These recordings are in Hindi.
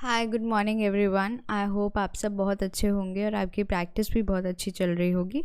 Hi good morning everyone. I hope आप सब बहुत अच्छे होंगे और आपकी प्रैक्टिस भी बहुत अच्छी चल रही होगी।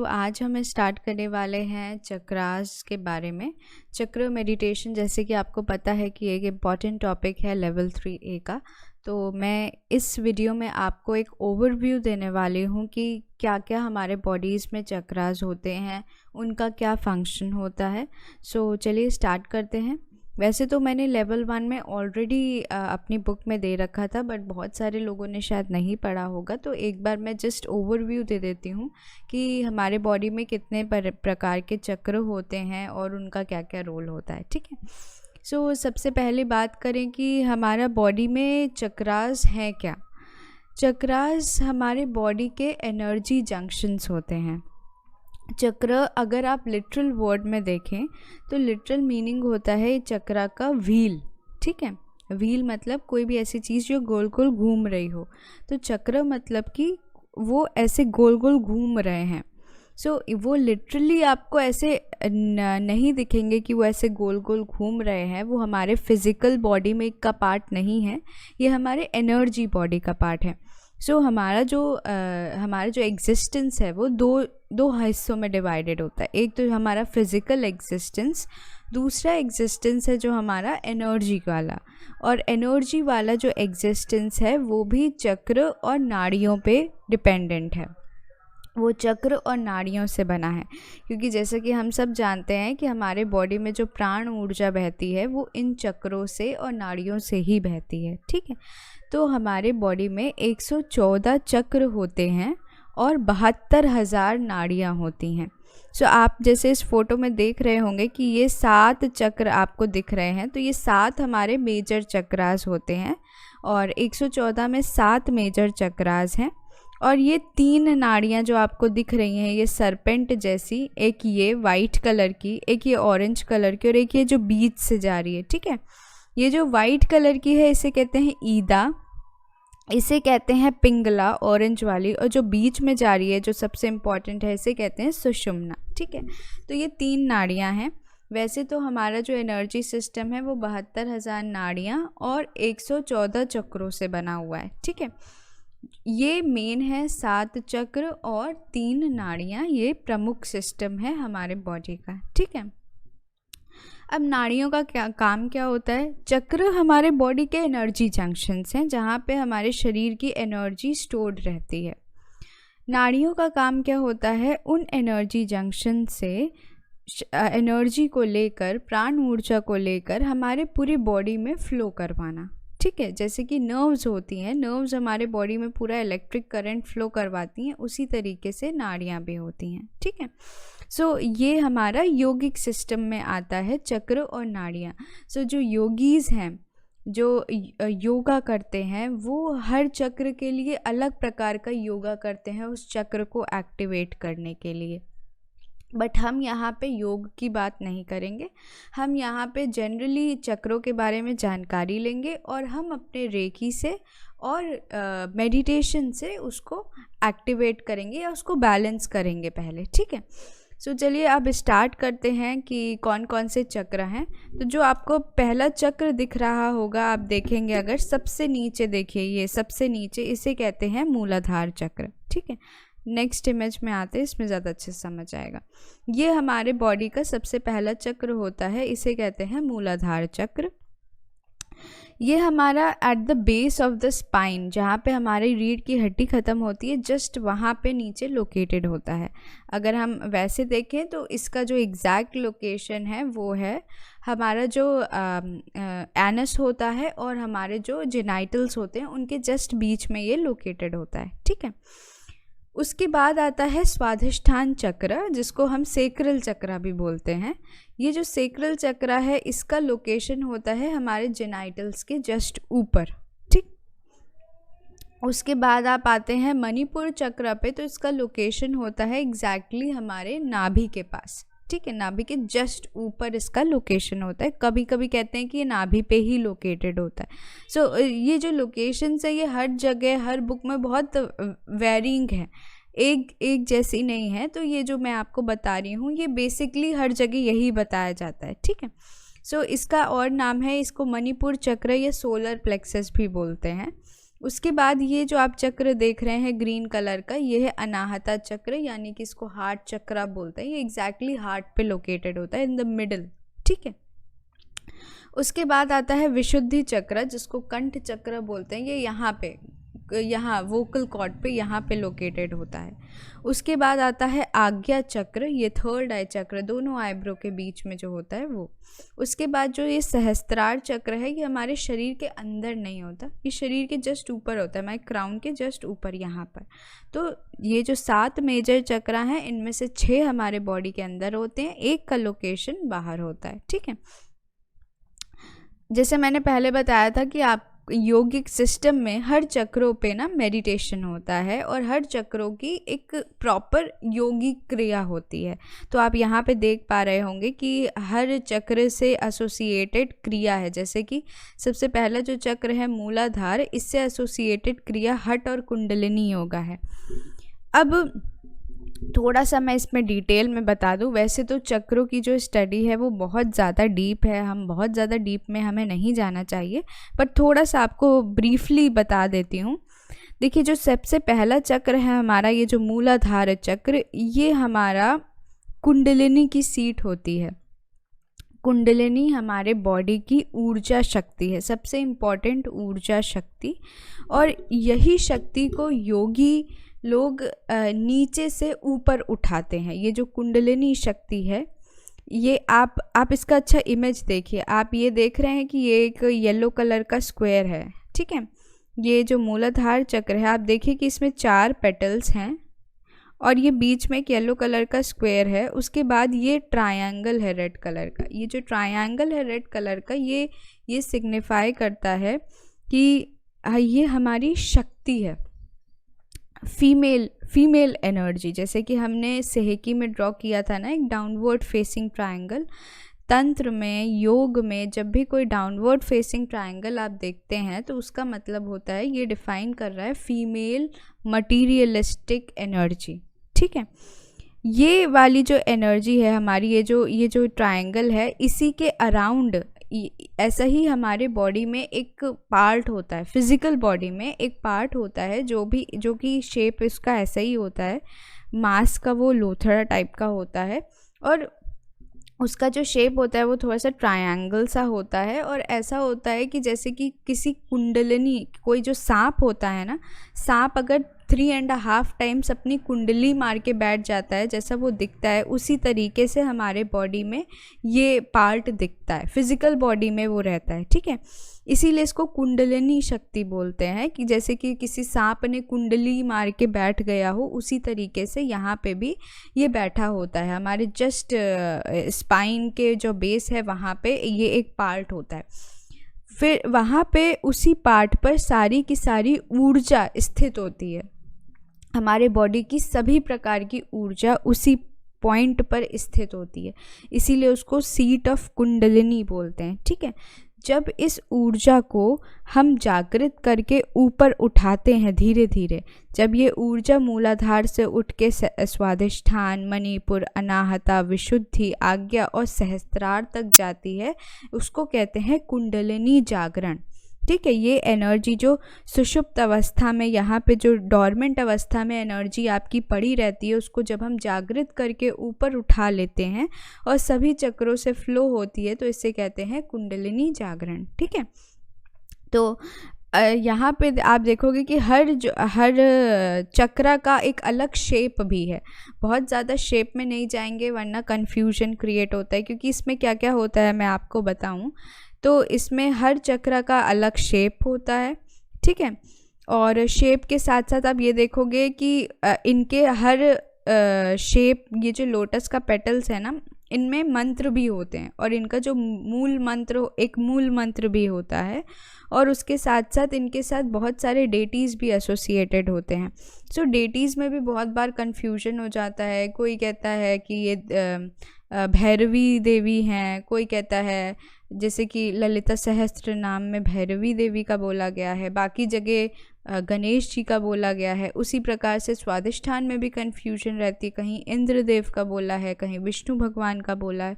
आज हम स्टार्ट करने वाले हैं चक्रास के बारे में। चक्र मेडिटेशन, जैसे कि आपको पता है कि एक इम्पॉर्टेंट टॉपिक है लेवल 3A का। तो मैं इस वीडियो में आपको एक ओवरव्यू देने वाली हूँ कि क्या क्या हमारे बॉडीज़ में चक्रास होते हैं, उनका क्या फंक्शन होता है। चलिए स्टार्ट करते हैं। वैसे तो मैंने लेवल 1 में ऑलरेडी अपनी बुक में दे रखा था, बट बहुत सारे लोगों ने शायद नहीं पढ़ा होगा, तो एक बार मैं जस्ट ओवरव्यू दे देती हूँ कि हमारे बॉडी में कितने प्रकार के चक्र होते हैं और उनका क्या क्या रोल होता है। ठीक है। सबसे पहले बात करें कि हमारा बॉडी में चक्रास हैं क्या। चक्रास हमारे बॉडी के एनर्जी जंक्शंस होते हैं। चक्र अगर आप लिटरल वर्ड में देखें तो लिटरल मीनिंग होता है चक्रा का व्हील। ठीक है। व्हील मतलब कोई भी ऐसी चीज़ जो गोल गोल घूम रही हो, तो चक्र मतलब कि वो ऐसे गोल गोल घूम रहे हैं। वो लिटरली आपको ऐसे नहीं दिखेंगे कि वो ऐसे गोल गोल घूम रहे हैं। वो हमारे फिज़िकल बॉडी में का पार्ट नहीं है, ये हमारे एनर्जी बॉडी का पार्ट है। हमारा जो एग्जिस्टेंस है वो दो हिस्सों में डिवाइडेड होता है। एक तो हमारा फिज़िकल एग्जिस्टेंस, दूसरा एग्जिस्टेंस है जो हमारा एनर्जी वाला। और एनर्जी वाला जो एग्जिस्टेंस है वो भी चक्र और नाड़ियों पे डिपेंडेंट है। वो चक्र और नाड़ियों से बना है, क्योंकि जैसे कि हम सब जानते हैं कि हमारे बॉडी में जो प्राण ऊर्जा बहती है वो इन चक्रों से और नाड़ियों से ही बहती है। ठीक है। तो हमारे बॉडी में 114 चक्र होते हैं और 72,000 नाड़ियाँ होती हैं। आप जैसे इस फोटो में देख रहे होंगे कि ये 7 चक्र आपको दिख रहे हैं, तो ये 7 हमारे मेजर चक्रास होते हैं और 114 में 7 मेजर चक्रास हैं। और ये 3 नाड़ियाँ जो आपको दिख रही हैं, ये सरपेंट जैसी, एक ये वाइट कलर की, एक ये ऑरेंज कलर की और एक ये जो बीच से जा रही है। ठीक है। ये जो वाइट कलर की है इसे कहते हैं ईदा, इसे कहते हैं पिंगला ऑरेंज वाली, और जो बीच में जा रही है जो सबसे इम्पॉर्टेंट है इसे कहते हैं सुषुम्ना। ठीक है। तो ये 3 नाड़ियाँ हैं। वैसे तो हमारा जो एनर्जी सिस्टम है वो 72,000 नाड़ियाँ और 114 चक्रों से बना हुआ है। ठीक है। ये मेन है 7 चक्र और 3 नाड़ियाँ, ये प्रमुख सिस्टम है हमारे बॉडी का। ठीक है। अब नाड़ियों का क्या काम क्या होता है। चक्र हमारे बॉडी के एनर्जी जंक्शंस हैं जहाँ पे हमारे शरीर की एनर्जी स्टोर्ड रहती है। नाड़ियों का काम क्या होता है, उन एनर्जी जंक्शन से एनर्जी को लेकर, प्राण ऊर्जा को लेकर हमारे पूरी बॉडी में फ्लो करवाना। ठीक है। जैसे कि नर्व्स होती हैं, नर्व्स हमारे बॉडी में पूरा इलेक्ट्रिक करंट फ्लो करवाती हैं, उसी तरीके से नाड़ियाँ भी होती हैं। ठीक है। ये हमारा योगिक सिस्टम में आता है चक्र और नाड़ियाँ। जो योगीज़ हैं, जो योगा करते हैं, वो हर चक्र के लिए अलग प्रकार का योगा करते हैं उस चक्र को एक्टिवेट करने के लिए। बट हम यहाँ पे योग की बात नहीं करेंगे, हम यहाँ पे जनरली चक्रों के बारे में जानकारी लेंगे और हम अपने रेकी से और मेडिटेशन से उसको एक्टिवेट करेंगे या उसको बैलेंस करेंगे पहले। ठीक है। चलिए अब स्टार्ट करते हैं कि कौन कौन से चक्र हैं। तो जो आपको पहला चक्र दिख रहा होगा, आप देखेंगे अगर सबसे नीचे देखिए, ये सबसे नीचे, इसे कहते हैं मूलाधार चक्र। ठीक है। नेक्स्ट इमेज में आते हैं, इसमें ज़्यादा अच्छे से समझ आएगा। ये हमारे बॉडी का सबसे पहला चक्र होता है, इसे कहते हैं मूलाधार चक्र। ये हमारा at the base of the spine, जहाँ पे हमारी रीढ़ की हड्डी ख़त्म होती है, जस्ट वहाँ पे नीचे लोकेटेड होता है। अगर हम वैसे देखें तो इसका जो एग्जैक्ट लोकेशन है वो है हमारा जो एनस होता है और हमारे जो जेनाइटल्स होते हैं उनके जस्ट बीच में ये लोकेटेड होता है। ठीक है। उसके बाद आता है स्वाधिष्ठान चक्र, जिसको हम सेक्रल चक्र भी बोलते हैं। ये जो सेक्रल चक्र है इसका लोकेशन होता है हमारे जेनाइटल्स के जस्ट ऊपर। ठीक। उसके बाद आप आते हैं मणिपुर चक्र पे, तो इसका लोकेशन होता है एग्जैक्टली हमारे नाभि के पास। ठीक है। नाभि के जस्ट ऊपर इसका लोकेशन होता है। कभी कभी कहते हैं कि ये नाभि पे ही लोकेटेड होता है। ये जो लोकेशंस है ये हर जगह, हर बुक में बहुत वेरिंग है, एक जैसी नहीं है। तो ये जो मैं आपको बता रही हूँ ये बेसिकली हर जगह यही बताया जाता है। ठीक है। इसका और नाम है, इसको मणिपुर चक्र या सोलर प्लेक्सस भी बोलते हैं। उसके बाद ये जो आप चक्र देख रहे हैं ग्रीन कलर का, ये है अनाहता चक्र, यानी कि इसको हार्ट चक्र बोलते हैं। ये एग्जैक्टली हार्ट पे लोकेटेड होता है, इन द मिडल, ठीक है। उसके बाद आता है विशुद्धि चक्र, जिसको कंठ चक्र बोलते हैं। ये यहाँ वोकल कॉर्ड पे यहाँ पे लोकेटेड होता है। उसके बाद आता है आज्ञा चक्र, ये थर्ड आई चक्र, दोनों आईब्रो के बीच में जो होता है वो। उसके बाद जो ये सहस्त्रार चक्र है, ये हमारे शरीर के अंदर नहीं होता, ये शरीर के जस्ट ऊपर होता है, हमारे क्राउन के जस्ट ऊपर यहाँ पर। तो ये जो 7 मेजर चक्र हैं, इनमें से 6 हमारे बॉडी के अंदर होते हैं, एक का लोकेशन बाहर होता है, ठीक है। जैसे मैंने पहले बताया था कि आप योगिक सिस्टम में हर चक्रों पे ना मेडिटेशन होता है, और हर चक्रों की एक प्रॉपर योगिक क्रिया होती है। तो आप यहाँ पे देख पा रहे होंगे कि हर चक्र से एसोसिएटेड क्रिया है। जैसे कि सबसे पहला जो चक्र है मूलाधार, इससे एसोसिएटेड क्रिया हठ और कुंडलिनी योगा है। अब थोड़ा सा मैं इसमें डिटेल में बता दूं। वैसे तो चक्रों की जो स्टडी है वो बहुत ज़्यादा डीप है, हम बहुत ज़्यादा डीप में हमें नहीं जाना चाहिए, पर थोड़ा सा आपको ब्रीफली बता देती हूँ। देखिए, जो सबसे पहला चक्र है हमारा, ये जो मूलाधार चक्र, ये हमारा कुंडलिनी की सीट होती है। कुंडलिनी हमारे बॉडी की ऊर्जा शक्ति है, सबसे इम्पॉर्टेंट ऊर्जा शक्ति, और यही शक्ति को योगी लोग नीचे से ऊपर उठाते हैं। ये जो कुंडलिनी शक्ति है, ये आप इसका अच्छा इमेज देखिए। आप ये देख रहे हैं कि ये एक येलो कलर का स्क्वायर है, ठीक है। ये जो मूलाधार चक्र है, आप देखिए कि इसमें 4 पेटल्स हैं और ये बीच में एक येलो कलर का स्क्वायर है। उसके बाद ये ट्रायंगल है रेड कलर का। ये जो ट्रायंगल है रेड कलर का, ये सिग्निफाई करता है कि ये हमारी शक्ति है, फीमेल एनर्जी। जैसे कि हमने सेहेकी में ड्रॉ किया था ना, एक डाउनवर्ड फेसिंग ट्रायंगल। तंत्र में, योग में जब भी कोई डाउनवर्ड फेसिंग ट्रायंगल आप देखते हैं, तो उसका मतलब होता है, ये डिफाइन कर रहा है फीमेल मटीरियलिस्टिक एनर्जी, ठीक है। ये वाली जो एनर्जी है हमारी, ये जो ट्रायंगल है, इसी के अराउंड ऐसा ही हमारे बॉडी में एक पार्ट होता है, फिजिकल बॉडी में एक पार्ट होता है जो कि शेप इसका ऐसा ही होता है, मास का वो लोथड़ा टाइप का होता है, और उसका जो शेप होता है वो थोड़ा सा ट्रायंगल सा होता है। और ऐसा होता है कि जैसे कि किसी कुंडलिनी, कोई जो सांप होता है ना, सांप अगर 3.5 टाइम्स अपनी कुंडली मार के बैठ जाता है, जैसा वो दिखता है, उसी तरीके से हमारे बॉडी में ये पार्ट दिखता है, फिजिकल बॉडी में वो रहता है, ठीक है। इसीलिए इसको कुंडलिनी शक्ति बोलते हैं, कि जैसे कि किसी सांप ने कुंडली मार के बैठ गया हो, उसी तरीके से यहाँ पे भी ये बैठा होता है। हमारे जस्ट स्पाइन के जो बेस है वहाँ पे ये एक पार्ट होता है। फिर वहाँ पे उसी पार्ट पर सारी की सारी ऊर्जा स्थित होती है। हमारे बॉडी की सभी प्रकार की ऊर्जा उसी पॉइंट पर स्थित होती है, इसीलिए उसको सीट ऑफ कुंडलिनी बोलते हैं, ठीक है। जब इस ऊर्जा को हम जागृत करके ऊपर उठाते हैं धीरे धीरे, जब ये ऊर्जा मूलाधार से उठ के स्वादिष्ठान, मणिपुर, अनाहता, विशुद्धि, आज्ञा और सहस्त्रार तक जाती है, उसको कहते हैं कुंडलिनी जागरण, ठीक है। ये एनर्जी जो सुषुप्त अवस्था में, यहाँ पे जो डॉर्मेंट अवस्था में एनर्जी आपकी पड़ी रहती है, उसको जब हम जागृत करके ऊपर उठा लेते हैं और सभी चक्रों से फ्लो होती है, तो इसे कहते हैं कुंडलिनी जागरण, ठीक है। तो यहाँ पे आप देखोगे कि हर चक्रा का एक अलग शेप भी है। बहुत ज़्यादा शेप में नहीं जाएंगे वरना कन्फ्यूजन क्रिएट होता है, क्योंकि इसमें क्या क्या होता है मैं आपको बताऊँ। तो इसमें हर चक्र का अलग शेप होता है, ठीक है। और शेप के साथ साथ आप ये देखोगे कि इनके हर शेप, ये जो लोटस का पेटल्स है ना, इनमें मंत्र भी होते हैं, और इनका जो मूल मंत्र भी होता है, और उसके साथ साथ इनके साथ बहुत सारे डेटीज़ भी एसोसिएटेड होते हैं। सो डेटीज़ में भी बहुत बार कन्फ्यूजन हो जाता है। कोई कहता है कि ये भैरवी देवी हैं, कोई कहता है जैसे कि ललिता सहस्त्र नाम में भैरवी देवी का बोला गया है, बाकी जगह गणेश जी का बोला गया है। उसी प्रकार से स्वादिष्ठान में भी कन्फ्यूजन रहती है, कहीं इंद्रदेव का बोला है, कहीं विष्णु भगवान का बोला है।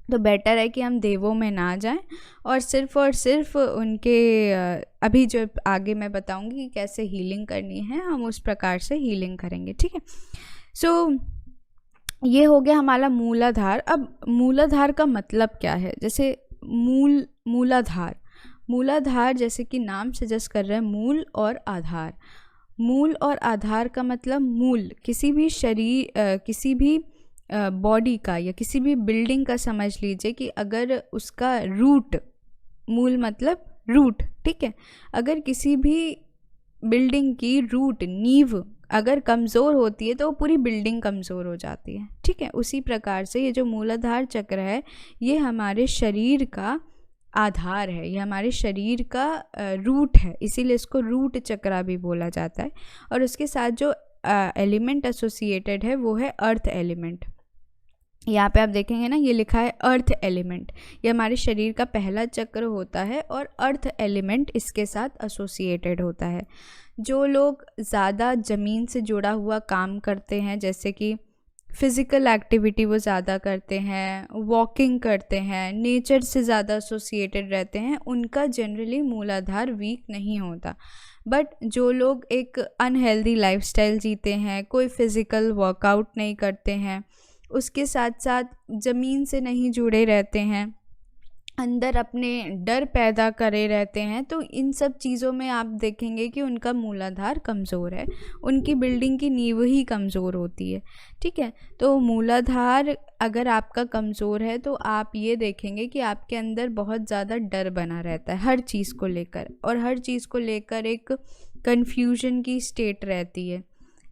तो बेटर है कि हम देवों में ना जाएं और सिर्फ उनके अभी जो आगे मैं बताऊंगी कि कैसे हीलिंग करनी है, हम उस प्रकार से हीलिंग करेंगे, ठीक है। सो ये हो गया हमारा मूलाधार। अब मूलाधार का मतलब क्या है? जैसे मूलाधार जैसे कि नाम सजेस्ट कर रहे हैं, मूल और आधार। मूल और आधार का मतलब मूल किसी भी शरीर किसी भी बॉडी का या किसी भी बिल्डिंग का समझ लीजिए कि अगर उसका रूट, मूल मतलब रूट, ठीक है। अगर किसी भी बिल्डिंग की रूट, नींव अगर कमज़ोर होती है तो पूरी बिल्डिंग कमज़ोर हो जाती है, ठीक है। उसी प्रकार से ये जो मूलाधार चक्र है ये हमारे शरीर का आधार है, ये हमारे शरीर का रूट है, इसीलिए इसको रूट चक्रा भी बोला जाता है। और उसके साथ जो एलिमेंट एसोसिएटेड है वो है अर्थ एलिमेंट। यहाँ पे आप देखेंगे ना, ये लिखा है अर्थ एलिमेंट। ये हमारे शरीर का पहला चक्र होता है और अर्थ एलिमेंट इसके साथ एसोसिएटेड होता है। जो लोग ज़्यादा ज़मीन से जुड़ा हुआ काम करते हैं, जैसे कि फिज़िकल एक्टिविटी वो ज़्यादा करते हैं, वॉकिंग करते हैं, नेचर से ज़्यादा एसोसिएटेड रहते हैं, उनका जनरली मूलाधार वीक नहीं होता। बट जो लोग एक अनहेल्दी लाइफस्टाइल जीते हैं, कोई फिज़िकल वर्कआउट नहीं करते हैं, उसके साथ साथ ज़मीन से नहीं जुड़े रहते हैं, अंदर अपने डर पैदा करे रहते हैं, तो इन सब चीज़ों में आप देखेंगे कि उनका मूलाधार कमज़ोर है, उनकी बिल्डिंग की नींव ही कमज़ोर होती है, ठीक है। तो मूलाधार अगर आपका कमज़ोर है तो आप ये देखेंगे कि आपके अंदर बहुत ज़्यादा डर बना रहता है हर चीज़ को लेकर, और हर चीज़ को लेकर एक कन्फ्यूजन की स्टेट रहती है।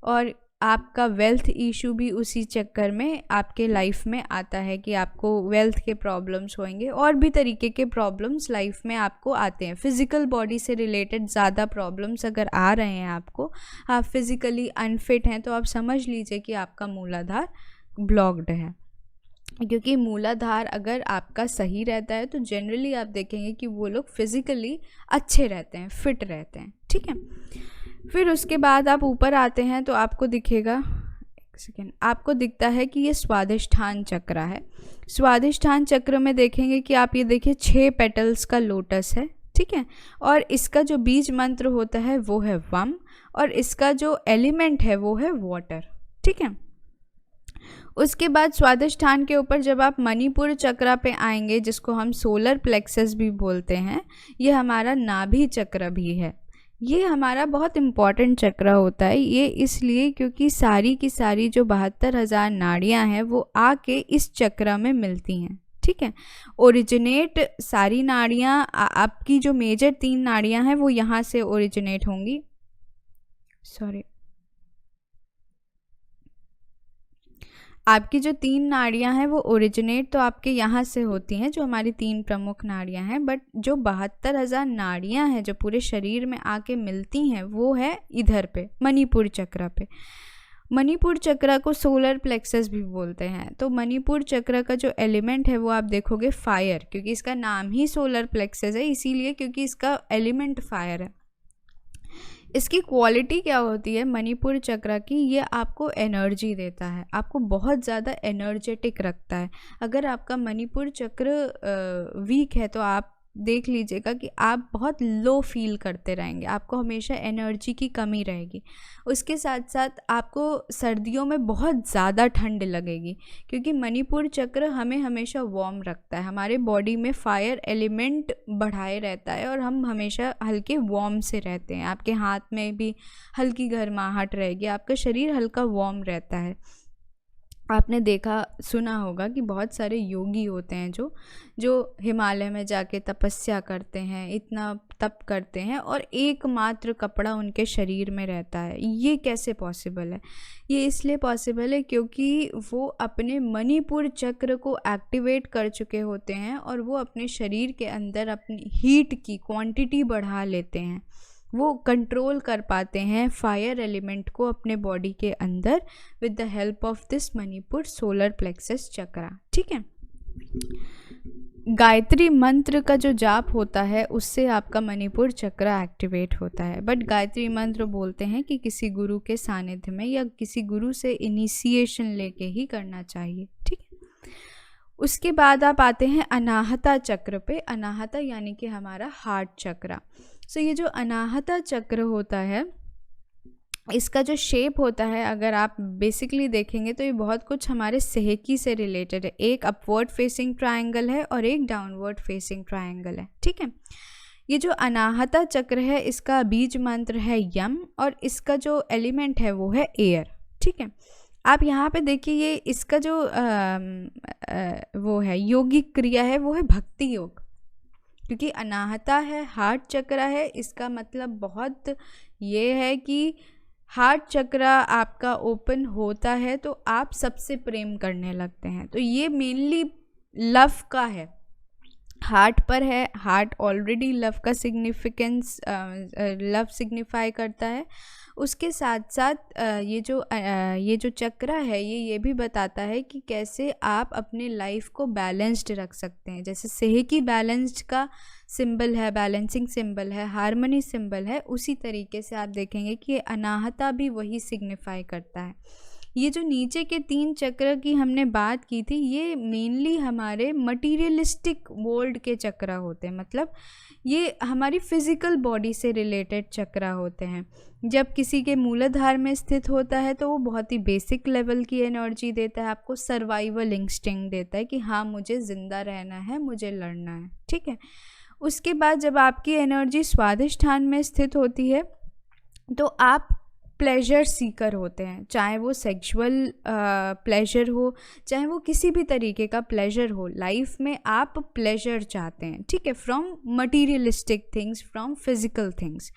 और आपका वेल्थ इशू भी उसी चक्कर में आपके लाइफ में आता है कि आपको वेल्थ के प्रॉब्लम्स होंगे, और भी तरीके के प्रॉब्लम्स लाइफ में आपको आते हैं। फिज़िकल बॉडी से रिलेटेड ज़्यादा प्रॉब्लम्स अगर आ रहे हैं आपको, आप फिज़िकली अनफिट हैं, तो आप समझ लीजिए कि आपका मूलाधार ब्लॉक्ड है। क्योंकि मूलाधार अगर आपका सही रहता है तो जनरली आप देखेंगे कि वो लोग फिज़िकली अच्छे रहते हैं, फिट रहते हैं, ठीक है। फिर उसके बाद आप ऊपर आते हैं तो आपको दिखेगा, एक सेकेंड, आपको दिखता है कि ये स्वादिष्ठान चक्र है। स्वादिष्ठान चक्र में देखेंगे कि आप ये देखिए 6 पेटल्स का लोटस है, ठीक है। और इसका जो बीज मंत्र होता है वो है वम, और इसका जो एलिमेंट है वो है वाटर, ठीक है। उसके बाद स्वादिष्ठान के ऊपर जब आप मणिपुर चक्र पे आएंगे, जिसको हम सोलर प्लेक्सस भी बोलते हैं, ये हमारा नाभि चक्र भी है। ये हमारा बहुत इम्पॉर्टेंट चक्र होता है, ये इसलिए क्योंकि सारी की सारी जो 72,000 नाड़ियाँ हैं वो आके इस चक्र में मिलती हैं, ठीक है। ओरिजिनेट सारी नाड़ियाँ, आपकी जो मेजर 3 नाड़ियाँ हैं वो यहाँ से ओरिजिनेट होंगी, आपकी जो 3 नाड़ियां हैं वो ओरिजिनेट तो आपके यहाँ से होती हैं, जो हमारी 3 प्रमुख नाड़ियां हैं। बट जो 72,000 नाड़ियां हैं जो पूरे शरीर में आके मिलती हैं वो है इधर पे, मणिपुर चक्र पे। मणिपुर चक्र को सोलर प्लेक्सस भी बोलते हैं। तो मणिपुर चक्र का जो एलिमेंट है वो आप देखोगे फायर, क्योंकि इसका नाम ही सोलर प्लेक्सस है, इसीलिए क्योंकि इसका एलिमेंट फायर है। इसकी क्वालिटी क्या होती है मणिपुर चक्र की? ये आपको एनर्जी देता है, आपको बहुत ज़्यादा एनर्जेटिक रखता है। अगर आपका मणिपुर चक्र वीक है तो आप देख लीजिएगा कि आप बहुत लो फील करते रहेंगे, आपको हमेशा एनर्जी की कमी रहेगी। उसके साथ साथ आपको सर्दियों में बहुत ज़्यादा ठंड लगेगी, क्योंकि मणिपुर चक्र हमें हमेशा वार्म रखता है, हमारे बॉडी में फायर एलिमेंट बढ़ाए रहता है और हम हमेशा हल्के वार्म से रहते हैं। आपके हाथ में भी हल्की गर्माहट रहेगी, आपका शरीर हल्का वार्म रहता है। आपने देखा सुना होगा कि बहुत सारे योगी होते हैं जो हिमालय में जाके तपस्या करते हैं, इतना तप करते हैं और एकमात्र कपड़ा उनके शरीर में रहता है। ये कैसे पॉसिबल है? ये इसलिए पॉसिबल है क्योंकि वो अपने मणिपुर चक्र को एक्टिवेट कर चुके होते हैं और वो अपने शरीर के अंदर अपनी हीट की क्वांटिटी बढ़ा लेते हैं, वो कंट्रोल कर पाते हैं फायर एलिमेंट को अपने बॉडी के अंदर with the help of this Manipur solar plexus chakra, ठीक है। गायत्री मंत्र का जो जाप होता है उससे आपका मणिपुर चक्र एक्टिवेट होता है। बट गायत्री मंत्र बोलते हैं कि किसी गुरु के सानिध्य में या किसी गुरु से इनिशिएशन लेके ही करना चाहिए, ठीक है। उसके बाद आप आते हैं अनाहता चक्र पे। अनाहता यानी कि हमारा हार्ट चक्र। सो ये जो अनाहता चक्र होता है, इसका जो शेप होता है, अगर आप बेसिकली देखेंगे तो ये बहुत कुछ हमारे सेहकी से रिलेटेड है। एक अपवर्ड फेसिंग ट्रायंगल है और एक डाउनवर्ड फेसिंग ट्रायंगल है, ठीक है। ये जो अनाहता चक्र है, इसका बीज मंत्र है यम और इसका जो एलिमेंट है वो है एयर, ठीक है। आप यहाँ पे देखिए, ये इसका जो वो है योगिक क्रिया है वो है भक्ति योग, क्योंकि अनाहता है, हार्ट चक्र है। इसका मतलब बहुत ये है कि हार्ट चक्र आपका ओपन होता है तो आप सबसे प्रेम करने लगते हैं। तो ये मेनली लव का है, हार्ट पर है। हार्ट ऑलरेडी लव का सिग्निफिकेंस, लव सिग्निफाई करता है। उसके साथ साथ ये जो चक्र है ये भी बताता है कि कैसे आप अपने लाइफ को बैलेंस्ड रख सकते हैं। जैसे सेहकी बैलेंस्ड का सिंबल है, बैलेंसिंग सिंबल है, हार्मनी सिंबल है, उसी तरीके से आप देखेंगे कि अनाहता भी वही सिग्निफाई करता है। ये जो नीचे के 3 चक्र की हमने बात की थी, ये मेनली हमारे मटीरियलिस्टिक वर्ल्ड के चक्र होते हैं, मतलब ये हमारी फिजिकल बॉडी से रिलेटेड चक्र होते हैं। जब किसी के मूलाधार में स्थित होता है तो वो बहुत ही बेसिक लेवल की एनर्जी देता है, आपको सर्वाइवल इंस्टिंक्ट देता है कि हाँ मुझे ज़िंदा रहना है, मुझे लड़ना है, ठीक है। उसके बाद जब आपकी एनर्जी स्वादिष्ठान में स्थित होती है तो आप प्लेजर सीकर होते हैं, चाहे वो सेक्सुअल प्लेजर हो, चाहे वो किसी भी तरीके का प्लेजर हो। लाइफ में आप प्लेजर चाहते हैं, ठीक है, from materialistic things, from physical things.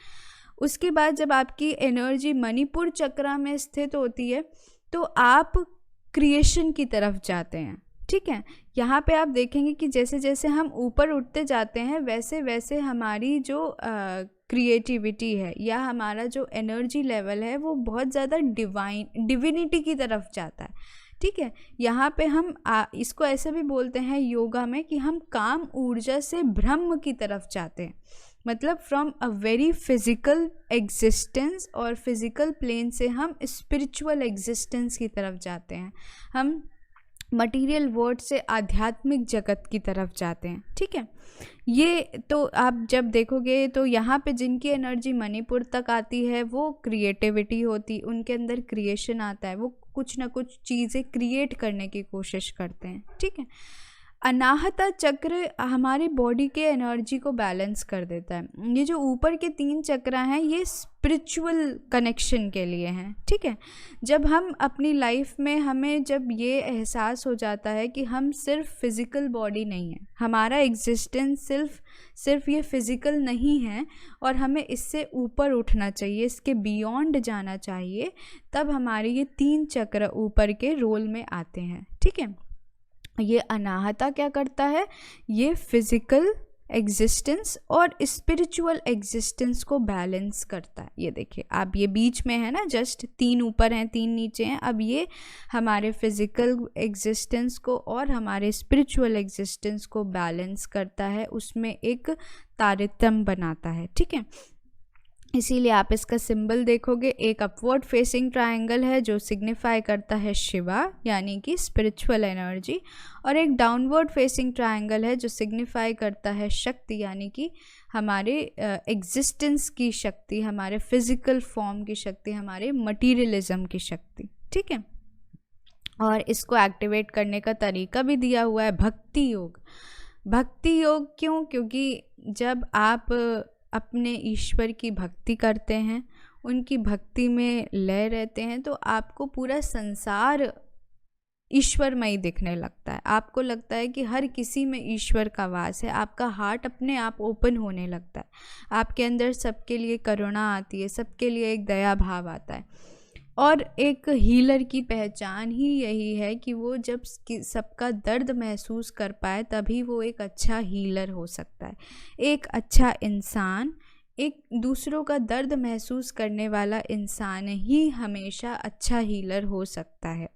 उसके बाद जब आपकी एनर्जी मणिपुर चक्र में स्थित होती है तो आप क्रिएशन की तरफ जाते हैं, ठीक है। यहाँ पे आप देखेंगे कि जैसे जैसे हम ऊपर उठते जाते हैं वैसे वैसे हमारी जो क्रिएटिविटी है या हमारा जो एनर्जी लेवल है वो बहुत ज़्यादा डिविनिटी की तरफ जाता है, ठीक है। यहाँ पे हम इसको ऐसे भी बोलते हैं योगा में कि हम काम ऊर्जा से ब्रह्म की तरफ जाते हैं, मतलब from a very physical existence और फिजिकल प्लेन से हम स्पिरिचुअल एग्जिस्टेंस की तरफ जाते हैं, हम मटेरियल वर्ल्ड से आध्यात्मिक जगत की तरफ जाते हैं, ठीक है। ये तो आप जब देखोगे तो यहाँ पे जिनकी एनर्जी मणिपुर तक आती है वो क्रिएटिविटी होती, उनके अंदर क्रिएशन आता है, वो कुछ ना कुछ चीज़ें क्रिएट करने की कोशिश करते हैं, ठीक है। अनाहता चक्र हमारी बॉडी के एनर्जी को बैलेंस कर देता है। ये जो ऊपर के 3 चक्र हैं ये स्पिरिचुअल कनेक्शन के लिए हैं, ठीक है। जब हम अपनी लाइफ में हमें जब ये एहसास हो जाता है कि हम सिर्फ फिज़िकल बॉडी नहीं है, हमारा एग्जिस्टेंस सिर्फ ये फिज़िकल नहीं है और हमें इससे ऊपर उठना चाहिए, इसके बियॉन्ड जाना चाहिए, तब हमारे ये 3 चक्र ऊपर के रोल में आते हैं, ठीक है। ये अनाहता क्या करता है, ये फिजिकल एग्जिस्टेंस और स्पिरिचुअल एग्जिस्टेंस को बैलेंस करता है। ये देखिए आप, ये बीच में है ना, जस्ट 3 ऊपर हैं 3 नीचे हैं। अब ये हमारे फिजिकल एग्जिस्टेंस को और हमारे स्पिरिचुअल एग्जिस्टेंस को बैलेंस करता है, उसमें एक तारतम्य बनाता है, ठीक है। इसीलिए आप इसका सिंबल देखोगे, एक अपवर्ड फेसिंग ट्रायंगल है जो सिग्निफाई करता है शिवा यानी कि स्पिरिचुअल एनर्जी, और एक डाउनवर्ड फेसिंग ट्रायंगल है जो सिग्निफाई करता है शक्ति यानी कि हमारे एग्जिस्टेंस की शक्ति, हमारे फिजिकल फॉर्म की शक्ति, हमारे मटीरियलिज्म की शक्ति, ठीक है। और इसको एक्टिवेट करने का तरीका भी दिया हुआ है भक्ति योग। भक्ति योग क्यों? क्योंकि जब आप अपने ईश्वर की भक्ति करते हैं, उनकी भक्ति में लय रहते हैं, तो आपको पूरा संसार ईश्वरमय दिखने लगता है। आपको लगता है कि हर किसी में ईश्वर का वास है, आपका हार्ट अपने आप ओपन होने लगता है, आपके अंदर सबके लिए करुणा आती है, सबके लिए एक दया भाव आता है। और एक हीलर की पहचान ही यही है कि वो जब सबका दर्द महसूस कर पाए तभी वो एक अच्छा हीलर हो सकता है। एक अच्छा इंसान, एक दूसरों का दर्द महसूस करने वाला इंसान ही हमेशा अच्छा हीलर हो सकता है।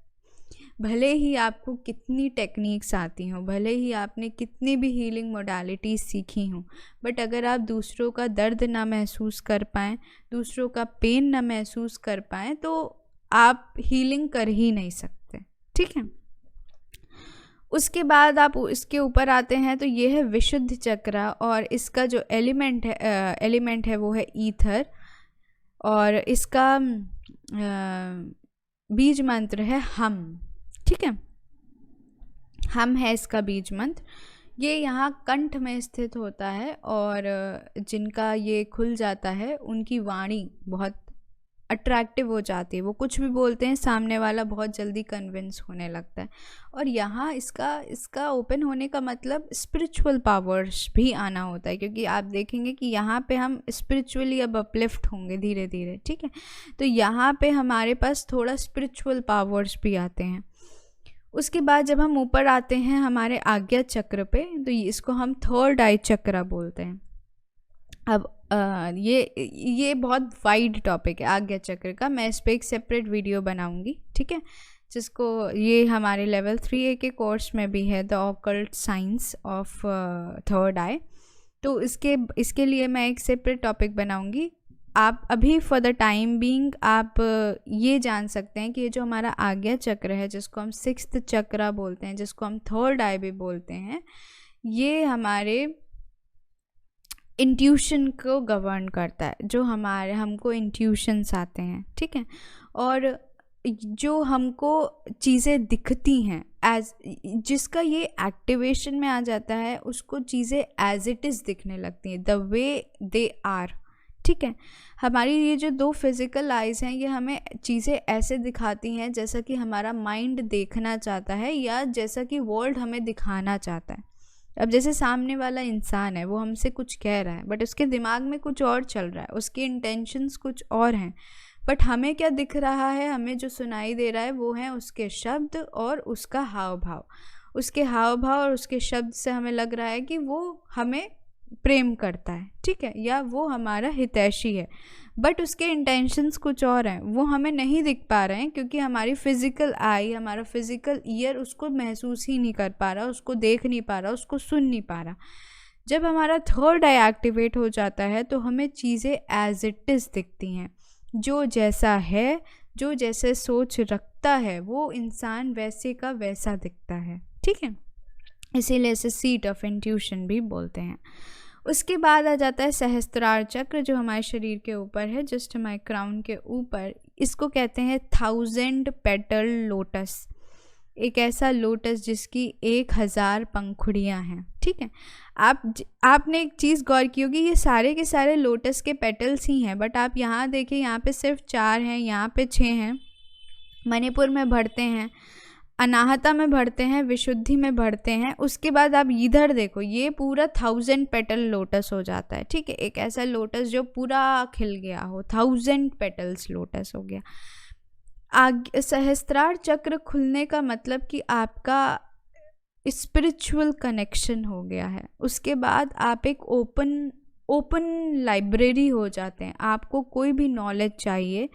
भले ही आपको कितनी टेक्निक्स आती हों, भले ही आपने कितनी भी हीलिंग मोडालिटीज़ सीखी हों, बट अगर आप दूसरों का दर्द ना महसूस कर पाएँ, दूसरों का पेन ना महसूस कर पाएँ, तो आप हीलिंग कर ही नहीं सकते, ठीक है। उसके बाद आप इसके ऊपर आते हैं तो ये है विशुद्ध चक्र, और इसका जो एलिमेंट है वो है ईथर, और इसका बीज मंत्र है हम। ठीक है, हम है इसका बीज मंत्र। ये यहाँ कंठ में स्थित होता है, और जिनका ये खुल जाता है उनकी वाणी बहुत अट्रैक्टिव हो जाती है, वो कुछ भी बोलते हैं सामने वाला बहुत जल्दी कन्विंस होने लगता है। और यहाँ इसका ओपन होने का मतलब स्पिरिचुअल पावर्स भी आना होता है, क्योंकि आप देखेंगे कि यहाँ पे हम स्पिरिचुअली अब अपलिफ्ट होंगे धीरे धीरे। ठीक है, तो यहाँ पे हमारे पास थोड़ा स्पिरिचुअल पावर्स भी आते हैं। उसके बाद जब हम ऊपर आते हैं हमारे आज्ञा चक्र पे, तो इसको हम थर्ड आई चक्र बोलते हैं। अब ये बहुत वाइड टॉपिक है आज्ञा चक्र का, मैं इस पर एक सेपरेट वीडियो बनाऊंगी। ठीक है, जिसको ये हमारे लेवल 3A के कोर्स में भी है, the occult science of third eye. तो इसके लिए मैं एक सेपरेट टॉपिक बनाऊंगी। आप अभी फॉर द टाइम बीइंग आप ये जान सकते हैं कि ये जो हमारा आज्ञा चक्र है, जिसको हम 6th चक्र बोलते हैं, जिसको हम थर्ड आई भी बोलते हैं, ये हमारे इंट्यूशन को गवर्न करता है, जो हमको इंट्यूशंस आते हैं। ठीक है, और जो हमको चीज़ें दिखती हैं जिसका ये एक्टिवेशन में आ जाता है, उसको चीज़ें एज इट इज़ दिखने लगती हैं, द वे दे आर। ठीक है, हमारी ये जो 2 फिज़िकल आइज़ हैं, ये हमें चीज़ें ऐसे दिखाती हैं जैसा कि हमारा माइंड देखना चाहता है, या जैसा कि वर्ल्ड हमें दिखाना चाहता है। अब जैसे सामने वाला इंसान है, वो हमसे कुछ कह रहा है, बट उसके दिमाग में कुछ और चल रहा है, उसके इंटेंशंस कुछ और हैं, बट हमें क्या दिख रहा है, हमें जो सुनाई दे रहा है वो है उसके शब्द और उसका हाव भाव। उसके हाव भाव और उसके शब्द से हमें लग रहा है कि वो हमें प्रेम करता है। ठीक है, या वो हमारा हितैषी है, बट उसके इंटेंशंस कुछ और हैं, वो हमें नहीं दिख पा रहे हैं, क्योंकि हमारी फिज़िकल आई, हमारा फिज़िकल ईयर उसको महसूस ही नहीं कर पा रहा, उसको देख नहीं पा रहा, उसको सुन नहीं पा रहा। जब हमारा थर्ड आई एक्टिवेट हो जाता है तो हमें चीज़ें एज इट इज़ दिखती हैं, जो जैसा है, जो जैसे सोच रखता है, वो इंसान वैसे का वैसा दिखता है। ठीक है, इसीलिए इसे सीट ऑफ इंट्यूशन भी बोलते हैं। उसके बाद आ जाता है सहस्त्रार चक्र, जो हमारे शरीर के ऊपर है, जस्ट हमारे क्राउन के ऊपर। इसको कहते हैं 1000 पेटल लोटस, एक ऐसा लोटस जिसकी 1000 पंखुड़ियाँ हैं। ठीक है, आपने एक चीज़ गौर की होगी, ये सारे के सारे लोटस के पेटल्स ही हैं, बट आप यहाँ देखिए, यहाँ पे सिर्फ 4 हैं, यहाँ पे 6 हैं, मणिपुर में बढ़ते हैं, अनाहता में बढ़ते हैं, विशुद्धि में बढ़ते हैं। उसके बाद आप इधर देखो, ये पूरा 1000 पेटल लोटस हो जाता है। ठीक है, एक ऐसा लोटस जो पूरा खिल गया हो, 1000 पेटल्स लोटस हो गया। सहस्त्रार चक्र खुलने का मतलब कि आपका स्पिरिचुअल कनेक्शन हो गया है। उसके बाद आप एक ओपन लाइब्रेरी हो जाते हैं। आपको कोई भी नॉलेज चाहिए,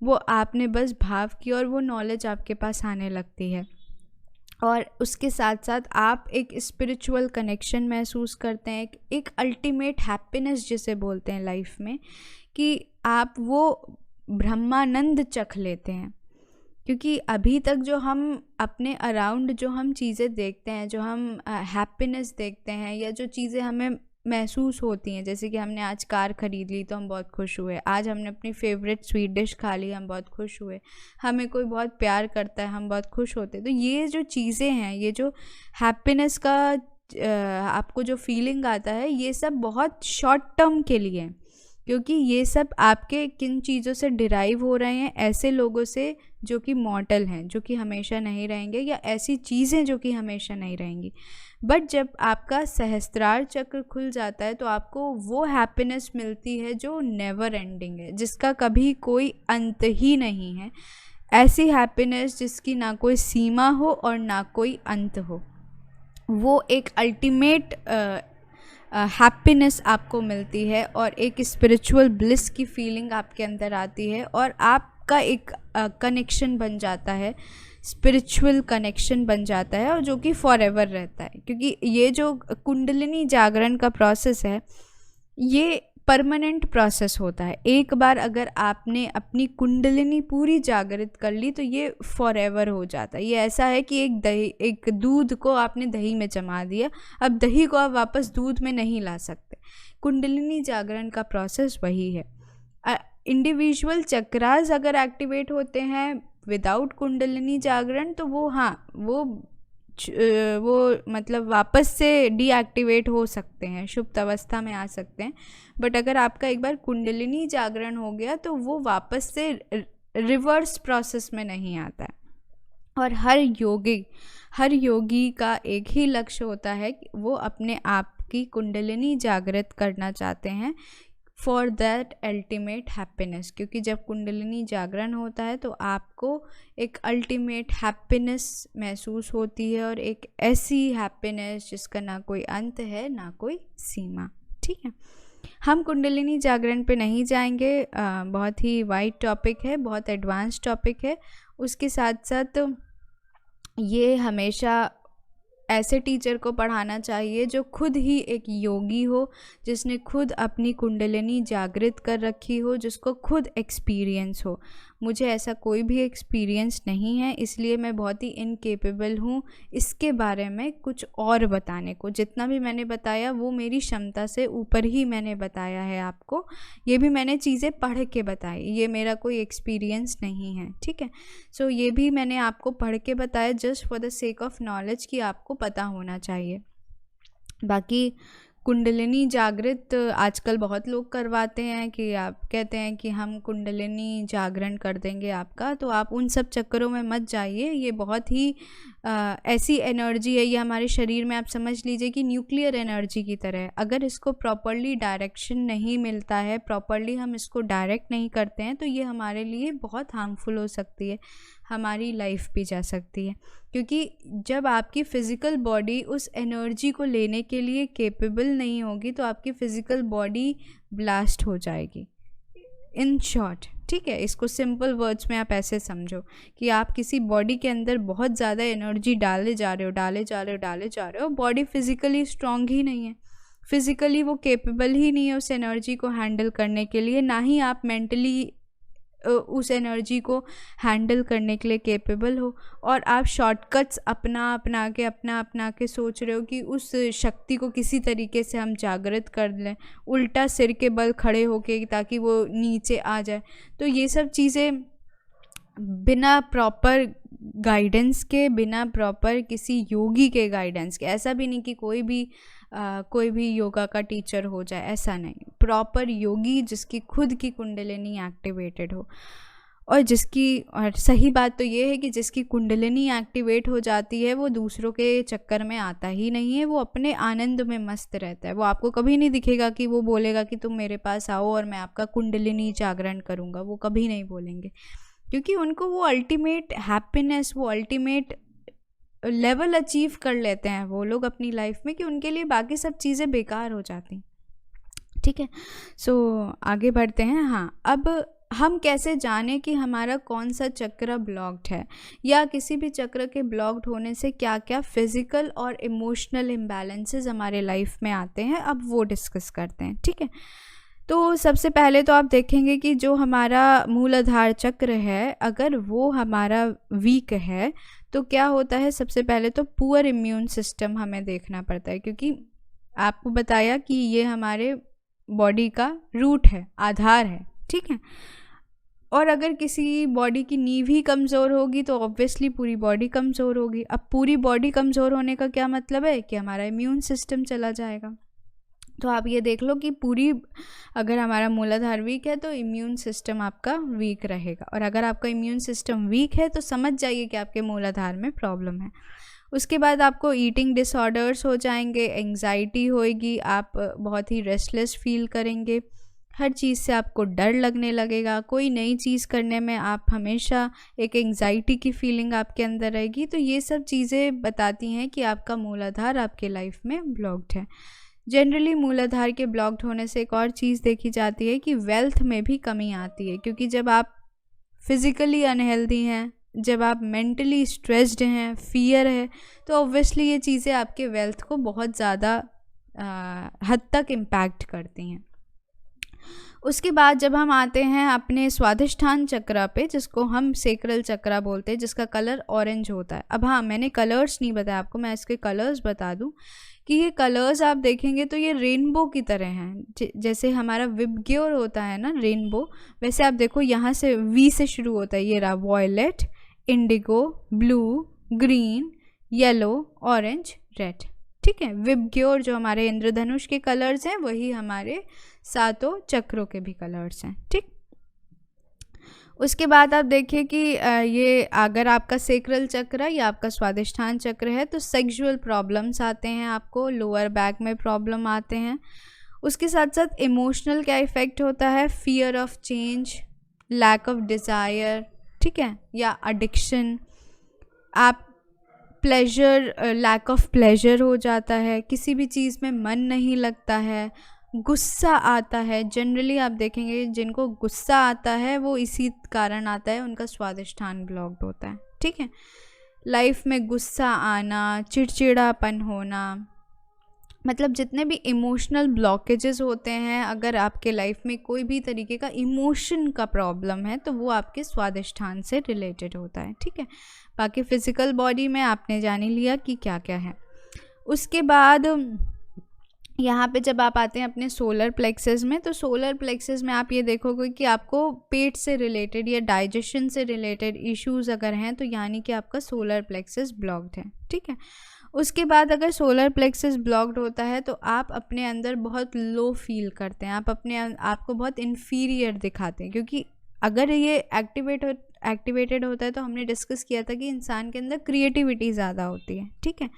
वो आपने बस भाव की और वो नॉलेज आपके पास आने लगती है। और उसके साथ साथ आप एक स्पिरिचुअल कनेक्शन महसूस करते हैं, एक अल्टीमेट हैप्पीनेस जिसे बोलते हैं लाइफ में, कि आप वो ब्रह्मानंद चख लेते हैं। क्योंकि अभी तक जो हम अपने अराउंड जो हम चीज़ें देखते हैं, जो हम हैप्पीनेस देखते हैं, या जो चीज़ें हमें महसूस होती हैं, जैसे कि हमने आज कार ख़रीद ली तो हम बहुत खुश हुए, आज हमने अपनी फेवरेट स्वीट डिश खा ली, हम बहुत खुश हुए, हमें कोई बहुत प्यार करता है, हम बहुत खुश होते। तो ये जो चीज़ें हैं, ये जो हैप्पीनेस का आपको जो फीलिंग आता है, ये सब बहुत शॉर्ट टर्म के लिए है, क्योंकि ये सब आपके किन चीज़ों से डिराइव हो रहे हैं, ऐसे लोगों से जो कि मॉर्टल हैं, जो कि हमेशा नहीं रहेंगे, या ऐसी चीज़ें जो कि हमेशा नहीं रहेंगी। बट जब आपका सहस्त्रार चक्र खुल जाता है तो आपको वो हैप्पीनेस मिलती है जो नेवर एंडिंग है, जिसका कभी कोई अंत ही नहीं है। ऐसी हैप्पीनेस जिसकी ना कोई सीमा हो और ना कोई अंत हो, वो एक अल्टीमेट हैप्पीनेस आपको मिलती है, और एक स्पिरिचुअल ब्लिस की फीलिंग आपके अंदर आती है, और आपका एक कनेक्शन बन जाता है, स्पिरिचुअल कनेक्शन बन जाता है, और जो कि फॉर एवर रहता है। क्योंकि ये जो कुंडलिनी जागरण का प्रोसेस है, ये परमानेंट प्रोसेस होता है। एक बार अगर आपने अपनी कुंडलिनी पूरी जागृत कर ली तो ये फॉरएवर हो जाता है। ये ऐसा है कि एक दूध को आपने दही में जमा दिया, अब दही को आप वापस दूध में नहीं ला सकते। कुंडलिनी जागरण का प्रोसेस वही है। इंडिविजुअल चक्रास अगर एक्टिवेट होते हैं विदाउट कुंडलिनी जागरण तो वो मतलब वापस से डीएक्टिवेट हो सकते हैं, सुप्त अवस्था में आ सकते हैं। बट अगर आपका एक बार कुंडलिनी जागरण हो गया तो वो वापस से रिवर्स प्रोसेस में नहीं आता है। और हर योगी का एक ही लक्ष्य होता है कि वो अपने आप की कुंडलिनी जागृत करना चाहते हैं फॉर दैट अल्टीमेट हैप्पीनेस। क्योंकि जब कुंडलिनी जागरण होता है तो आपको एक अल्टीमेट हैप्पीनेस महसूस होती है, और एक ऐसी हैप्पीनेस जिसका ना कोई अंत है ना कोई सीमा। ठीक है, हम कुंडलिनी जागरण पे नहीं जाएंगे, बहुत ही वाइड टॉपिक है, बहुत एडवांस टॉपिक है। उसके साथ साथ ये हमेशा ऐसे टीचर को पढ़ाना चाहिए जो खुद ही एक योगी हो, जिसने खुद अपनी कुंडलिनी जागृत कर रखी हो, जिसको खुद एक्सपीरियंस हो। मुझे ऐसा कोई भी एक्सपीरियंस नहीं है, इसलिए मैं बहुत ही इनकेपेबल हूँ इसके बारे में कुछ और बताने को। जितना भी मैंने बताया वो मेरी क्षमता से ऊपर ही मैंने बताया है आपको। ये भी मैंने चीज़ें पढ़ के बताई, ये मेरा कोई एक्सपीरियंस नहीं है। ठीक है, सो ये भी मैंने आपको पढ़ के बताया just for the sake of knowledge कि आपको पता होना चाहिए। बाकी कुंडलिनी जागृत आजकल बहुत लोग करवाते हैं कि आप कहते हैं कि हम कुंडलिनी जागरण कर देंगे आपका, तो आप उन सब चक्करों में मत जाइए। ये बहुत ही ऐसी एनर्जी है, ये हमारे शरीर में आप समझ लीजिए कि न्यूक्लियर एनर्जी की तरह है। अगर इसको प्रॉपरली डायरेक्शन नहीं मिलता है, प्रॉपरली हम इसको डायरेक्ट नहीं करते हैं, तो ये हमारे लिए बहुत हार्मफुल हो सकती है, हमारी लाइफ भी जा सकती है। क्योंकि जब आपकी फ़िज़िकल बॉडी उस एनर्जी को लेने के लिए केपेबल नहीं होगी तो आपकी फ़िज़िकल बॉडी ब्लास्ट हो जाएगी, इन शॉर्ट। ठीक है, इसको सिंपल वर्ड्स में आप ऐसे समझो कि आप किसी बॉडी के अंदर बहुत ज़्यादा एनर्जी डाले जा रहे हो, बॉडी फिज़िकली स्ट्रॉन्ग ही नहीं है, फिज़िकली वो केपेबल ही नहीं है उस एनर्जी को हैंडल करने के लिए, ना ही आप मेंटली उस एनर्जी को हैंडल करने के लिए केपेबल हो। और आप शॉर्टकट्स अपना के सोच रहे हो कि उस शक्ति को किसी तरीके से हम जागृत कर लें, उल्टा सिर के बल खड़े होके ताकि वो नीचे आ जाए। तो ये सब चीज़ें बिना प्रॉपर गाइडेंस के, बिना प्रॉपर किसी योगी के गाइडेंस के, ऐसा भी नहीं कि कोई भी योगा का टीचर हो जाए, ऐसा नहीं। प्रॉपर योगी जिसकी खुद की कुंडलिनी एक्टिवेटेड हो, और सही बात तो ये है कि जिसकी कुंडलिनी एक्टिवेट हो जाती है वो दूसरों के चक्कर में आता ही नहीं है, वो अपने आनंद में मस्त रहता है। वो आपको कभी नहीं दिखेगा कि वो बोलेगा कि तुम मेरे पास आओ और मैं आपका कुंडलिनी जागरण करूँगा, वो कभी नहीं बोलेंगे। क्योंकि उनको वो अल्टीमेट हैप्पीनेस, वो अल्टीमेट लेवल अचीव कर लेते हैं वो लोग अपनी लाइफ में कि उनके लिए बाकी सब चीज़ें बेकार हो जाती। ठीक है, सो आगे बढ़ते हैं। हाँ, अब हम कैसे जानें कि हमारा कौन सा चक्र ब्लॉक्ड है, या किसी भी चक्र के ब्लॉक्ड होने से क्या क्या फिज़िकल और इमोशनल इम्बैलेंसेस हमारे लाइफ में आते हैं, अब वो डिस्कस करते हैं। ठीक है, तो सबसे पहले तो आप देखेंगे कि जो हमारा मूलाधार चक्र है, अगर वो हमारा वीक है तो क्या होता है, सबसे पहले तो पुअर इम्यून सिस्टम हमें देखना पड़ता है। क्योंकि आपको बताया कि ये हमारे बॉडी का रूट है, आधार है। ठीक है, और अगर किसी बॉडी की नींव ही कमज़ोर होगी तो ऑब्वियसली पूरी बॉडी कमज़ोर होगी। अब पूरी बॉडी कमज़ोर होने का क्या मतलब है कि हमारा इम्यून सिस्टम चला जाएगा। तो आप ये देख लो कि अगर हमारा मूलाधार वीक है तो इम्यून सिस्टम आपका वीक रहेगा, और अगर आपका इम्यून सिस्टम वीक है तो समझ जाइए कि आपके मूलाधार में प्रॉब्लम है। उसके बाद आपको ईटिंग डिसऑर्डर्स हो जाएंगे, एंग्जाइटी होएगी, आप बहुत ही रेस्टलेस फील करेंगे, हर चीज़ से आपको डर लगने लगेगा, कोई नई चीज़ करने में आप हमेशा एक एंग्जाइटी की फीलिंग आपके अंदर रहेगी। तो ये सब चीज़ें बताती हैं कि आपका मूलाधार आपके लाइफ में ब्लॉक्ड है। जनरली मूलाधार के ब्लॉक्ड होने से एक और चीज़ देखी जाती है कि वेल्थ में भी कमी आती है। क्योंकि जब आप फिज़िकली अनहेल्दी हैं, जब आप मेंटली स्ट्रेस्ड हैं, फियर है, तो ऑब्वियसली ये चीज़ें आपके वेल्थ को बहुत ज़्यादा हद तक इम्पैक्ट करती हैं। उसके बाद जब हम आते हैं अपने स्वादिष्ठान चक्र पे, जिसको हम सेक्रल चक्र बोलते हैं, जिसका कलर ऑरेंज होता है। अब हाँ, मैंने कलर्स नहीं बताया आपको, मैं इसके कलर्स बता दूं कि ये कलर्स आप देखेंगे तो ये रेनबो की तरह हैं। जैसे हमारा विबग्योर होता है ना रेनबो, वैसे आप देखो यहाँ से वी से शुरू होता है। ये रहा violet, indigo, blue, green, yellow, orange, red. ठीक है, विबग्योर जो हमारे इंद्रधनुष के कलर्स हैं वही हमारे सातों चक्रों के भी कलर्स हैं। ठीक, उसके बाद आप देखिए कि ये अगर आपका सेक्रल चक्र या आपका स्वादिष्ठान चक्र है तो सेक्सुअल प्रॉब्लम्स आते हैं, आपको लोअर बैक में प्रॉब्लम आते हैं। उसके साथ साथ इमोशनल क्या इफ़ेक्ट होता है, fear of change, lack of desire, ठीक है, या एडिक्शन। आप प्लेजर, लैक ऑफ प्लेजर हो जाता है, किसी भी चीज़ में मन नहीं लगता है, गुस्सा आता है। जनरली आप देखेंगे जिनको गुस्सा आता है वो इसी कारण आता है, उनका स्वादिष्ठान ब्लॉक्ड होता है। ठीक है, लाइफ में गुस्सा आना, चिड़चिड़ापन होना, मतलब जितने भी इमोशनल ब्लॉकेजेस होते हैं, अगर आपके लाइफ में कोई भी तरीके का इमोशन का प्रॉब्लम है तो वो आपके स्वादिष्ठान से रिलेटेड होता है। ठीक है, बाकी फिज़िकल बॉडी में आपने जान ही लिया कि क्या क्या है। उसके बाद यहाँ पे जब आप आते हैं अपने सोलर प्लेक्सस में, तो सोलर प्लेक्सस में आप ये देखोगे कि आपको पेट से रिलेटेड या डाइजेशन से रिलेटेड इश्यूज़ अगर हैं तो यानी कि आपका सोलर प्लेक्सस ब्लॉक्ड है। ठीक है, उसके बाद अगर सोलर प्लेक्सस ब्लॉक्ड होता है तो आप अपने अंदर बहुत लो फील करते हैं, आप अपने आप को बहुत इन्फीरियर दिखाते हैं, क्योंकि अगर ये एक्टिवेटेड होता है तो हमने डिस्कस किया था कि इंसान के अंदर क्रिएटिविटी ज़्यादा होती है। ठीक है,